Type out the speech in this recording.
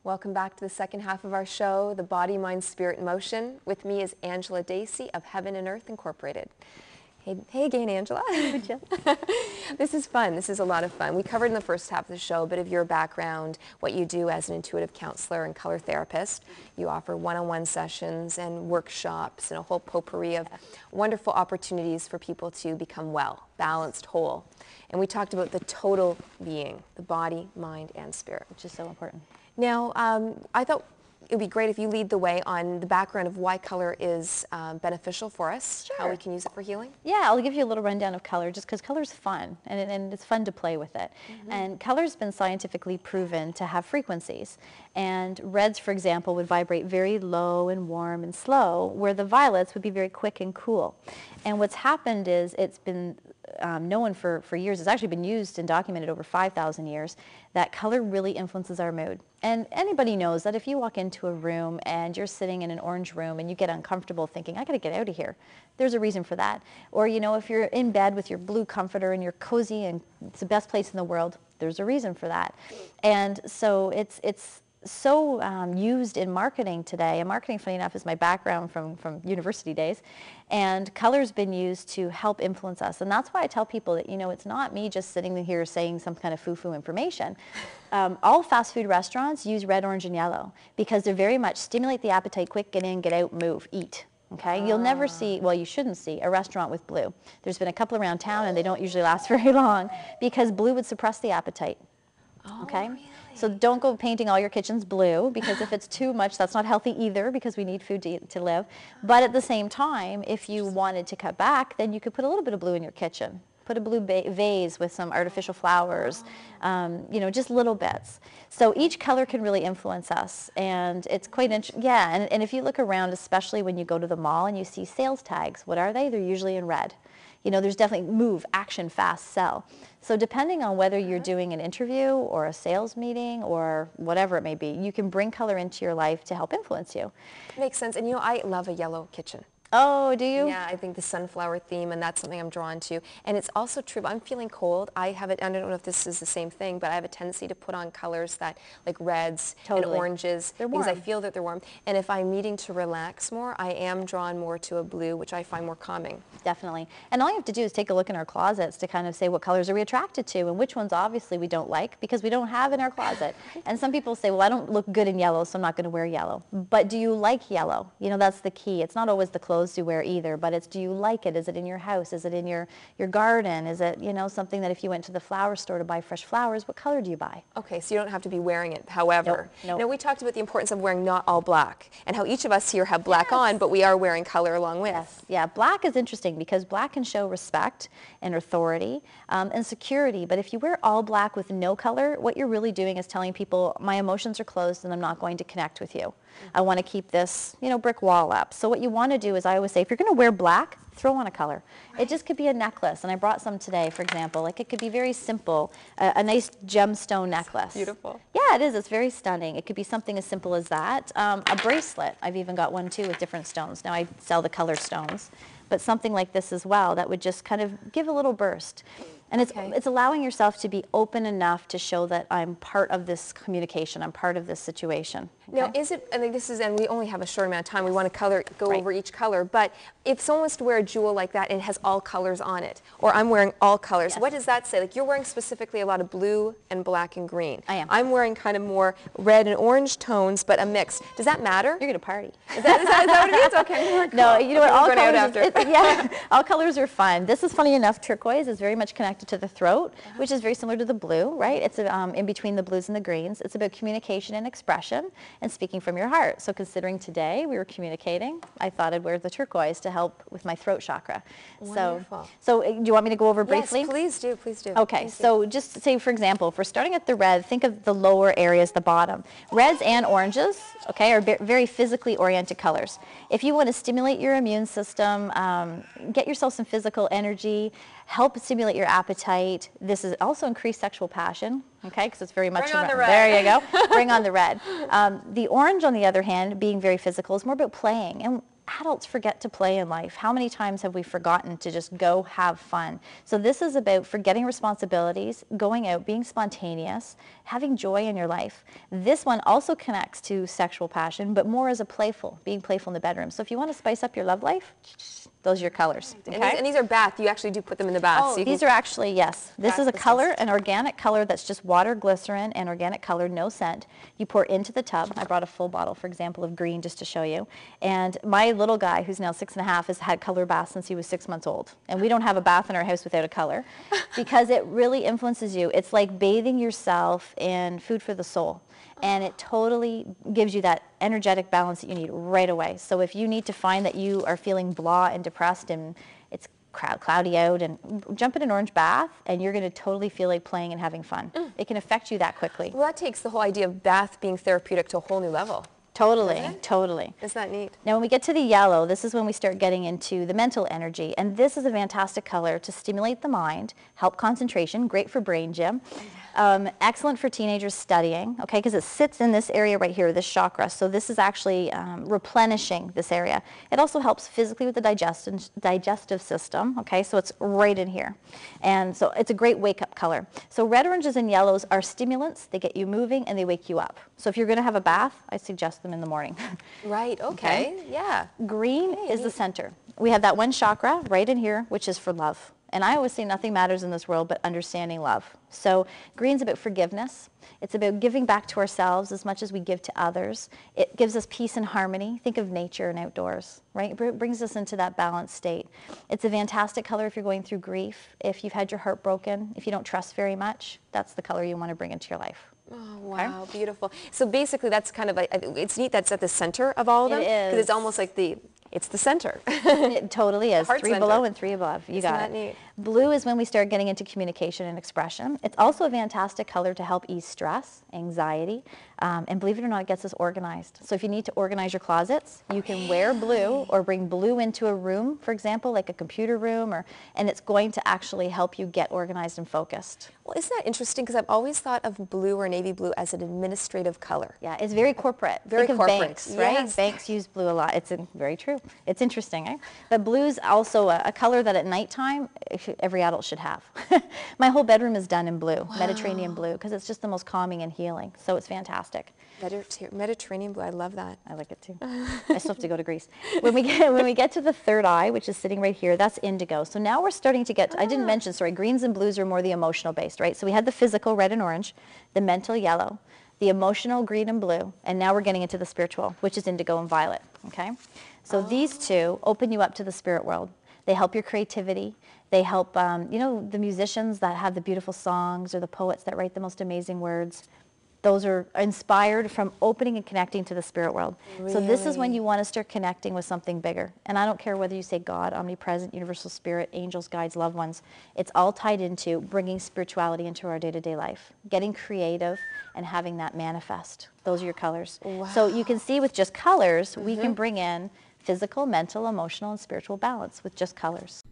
Welcome back to the second half of our show, The Body, Mind, Spirit, Motion. With me is Angela Dacey of Heaven and Earth Incorporated. Hey again, Angela. This is fun. This is a lot of fun. We covered in the first half of the show a bit of your background, what you do as an intuitive counselor and color therapist. You offer one-on-one sessions and workshops and a whole potpourri of wonderful opportunities for people to become well, balanced, whole. And we talked about the total being, the body, mind, and spirit. Which is so important. Now, I thought it would be great if you lead the way on the background of why color is beneficial for us, Sure. how we can use it for healing. Yeah, I'll give you a little rundown of color just because color's fun and it's fun to play with it. And color's been scientifically proven to have frequencies. And reds, for example, would vibrate very low and warm and slow, where the violets would be very quick and cool. And what's happened is it's been known for years, it's actually been used and documented over 5,000 years, that color really influences our mood. And anybody knows that if you walk into a room and you're sitting in an orange room and you get uncomfortable thinking, I gotta get out of here, there's a reason for that. Or, you know, if you're in bed with your blue comforter and you're cozy and it's the best place in the world, there's a reason for that. And so it's so used in marketing today, and marketing, funny enough, is my background from university days, and color's been used to help influence us. And that's why I tell people that, you know, it's not me just sitting here saying some kind of foo-foo information. All fast food restaurants use red, orange, and yellow because they very much stimulate the appetite, quick, get in, get out, move, eat. Okay, you'll never see, well, you shouldn't see a restaurant with blue. There's been a couple around town and they don't usually last very long because blue would suppress the appetite. Okay? Really? So don't go painting all your kitchens blue, because if it's too much, that's not healthy either, because we need food to live. But at the same time, if you wanted to cut back, then you could put a little bit of blue in your kitchen. Put a blue vase with some artificial flowers, you know, just little bits. So each color can really influence us, and it's quite interesting. Yeah, and if you look around, especially when you go to the mall and you see sales tags, what are they? They're usually in red. You know, there's definitely move, action, fast, sell. So depending on whether you're doing an interview or a sales meeting or whatever it may be, you can bring color into your life to help influence you. Makes sense. And you know, I love a yellow kitchen. Oh, do you? Yeah, I think the sunflower theme, and that's something I'm drawn to. And it's also true, I'm feeling cold. I don't know if this is the same thing, but I have a tendency to put on colors that, like reds and oranges, They're because I warm. feel that they're warm. And if I'm needing to relax more, I am drawn more to a blue, which I find more calming. Definitely. And all you have to do is take a look in our closets to kind of say what colors are we attracted to and which ones obviously we don't like because we don't have in our closet. And some people say, well, I don't look good in yellow, so I'm not going to wear yellow. But do you like yellow? You know, that's the key. It's not always the clothes you wear either, but it's, do you like it? Is it in your house? Is it in your garden? Is it, you know, something that if you went to the flower store to buy fresh flowers, what color do you buy? Okay, so you don't have to be wearing it. However, Nope. now we talked about the importance of wearing not all black and how each of us here have black on, but we are wearing color along with. Yes, yeah, black is interesting because black can show respect and authority and security, but if you wear all black with no color, what you're really doing is telling people, my emotions are closed and I'm not going to connect with you. I want to keep this, you know, brick wall up. So what you want to do is, I always say, if you're going to wear black, throw on a color. It just could be a necklace, and I brought some today, for example. Like, it could be very simple, a nice gemstone necklace. Beautiful. Yeah, it is. It's very stunning. It could be something as simple as that. A bracelet. I've even got one, too, with different stones. Now, I sell the color stones, but something like this as well that would just kind of give a little burst. And it's allowing yourself to be open enough to show that I'm part of this communication, I'm part of this situation. Okay? Now, is it, I think this is, and we only have a short amount of time, we want to go over each color, but if someone was to wear a jewel like that and it has all colors on it, or I'm wearing all colors, what does that say? Like, you're wearing specifically a lot of blue and black and green. I am. I'm wearing kind of more red and orange tones, but a mix. Does that matter? You're going to party. Is that what it means? Okay. No, you know what, all We're going out colors, after. yeah, all colors are fun. This is funny enough, turquoise is very much connected to the throat, which is very similar to the blue, right? It's in between the blues and the greens. It's about communication and expression and speaking from your heart. So considering today we were communicating, I thought I'd wear the turquoise to help with my throat chakra. Wonderful. So do you want me to go over briefly? Yes, please do, please do. Okay, so just say, for example, if we're starting at the red, think of the lower areas, the bottom. Reds and oranges, okay, are very physically oriented colors. If you want to stimulate your immune system, get yourself some physical energy, help stimulate your appetite. This is also increased sexual passion, okay, because it's very much Bring on the red. There you go. Bring on the red. The orange, on the other hand, being very physical, is more about playing. And adults forget to play in life. How many times have we forgotten to just go have fun? So this is about forgetting responsibilities, going out, being spontaneous, having joy in your life. This one also connects to sexual passion, but more as a being playful in the bedroom. So if you want to spice up your love life, those are your colors. Okay? And these are bath. You actually do put them in the bath. Oh, so these are actually, yes. This is a color, an organic color that's just water, glycerin, and organic color, no scent. You pour into the tub. I brought a full bottle, for example, of green just to show you. And my little guy, who's now 6.5, has had color baths since he was 6 months old. And we don't have a bath in our house without a color because it really influences you. It's like bathing yourself in food for the soul. And it totally gives you that energetic balance that you need right away. So if you need to find that you are feeling blah and depressed and it's cloudy out, and jump in an orange bath and you're going to totally feel like playing and having fun. It can affect you that quickly. Well, that takes the whole idea of bath being therapeutic to a whole new level. Totally, totally. Isn't that neat? Now when we get to the yellow, this is when we start getting into the mental energy. And this is a fantastic color to stimulate the mind, help concentration, great for brain gym. Excellent for teenagers studying, okay, because it sits in this area right here, this chakra. So this is actually replenishing this area. It also helps physically with the digestive system, okay, so it's right in here. And so it's a great wake-up color. So red, oranges, and yellows are stimulants. They get you moving and they wake you up. So if you're going to have a bath, I suggest them in the morning. Right, okay. Yeah. Green is the center. We have that one chakra right in here, which is for love. And I always say nothing matters in this world but understanding love. So green's about forgiveness. It's about giving back to ourselves as much as we give to others. It gives us peace and harmony. Think of nature and outdoors, right? It brings us into that balanced state. It's a fantastic color if you're going through grief, if you've had your heart broken, if you don't trust very much. That's the color you want to bring into your life. Oh, wow, okay. Beautiful. So basically that's kind of, it's neat that's at the center of all of them. It is. Because it's almost like it's the center. It totally is. 3 center. Below and 3 above. You got it. Neat? Blue is when we start getting into communication and expression. It's also a fantastic color to help ease stress, anxiety, and believe it or not, it gets us organized. So if you need to organize your closets, you can wear blue or bring blue into a room, for example, like a computer room, and it's going to actually help you get organized and focused. Well, isn't that interesting? Because I've always thought of blue or navy blue as an administrative color. Yeah, it's very corporate. Very Think corporate. Of banks, right? Yes. Banks use blue a lot. It's very true. It's interesting, eh? But blue's also a color that at nighttime every adult should have. My whole bedroom is done in blue, wow. Mediterranean blue, because it's just the most calming and healing. So it's fantastic. Mediterranean blue, I love that. I like it too. I still have to go to Greece. When we get to the third eye, which is sitting right here, that's indigo. So now we're starting to get to, I didn't mention, sorry, greens and blues are more the emotional based, right? So we had the physical, red and orange, the mental, yellow, the emotional, green and blue, and now we're getting into the spiritual, which is indigo and violet, okay? So these two open you up to the spirit world. They help your creativity. They help, you know, the musicians that have the beautiful songs or the poets that write the most amazing words. Those are inspired from opening and connecting to the spirit world. Really? So this is when you want to start connecting with something bigger. And I don't care whether you say God, omnipresent, universal spirit, angels, guides, loved ones. It's all tied into bringing spirituality into our day-to-day life, getting creative and having that manifest. Those are your colors. Wow. So you can see with just colors, we can bring in physical, mental, emotional, and spiritual balance with just colors.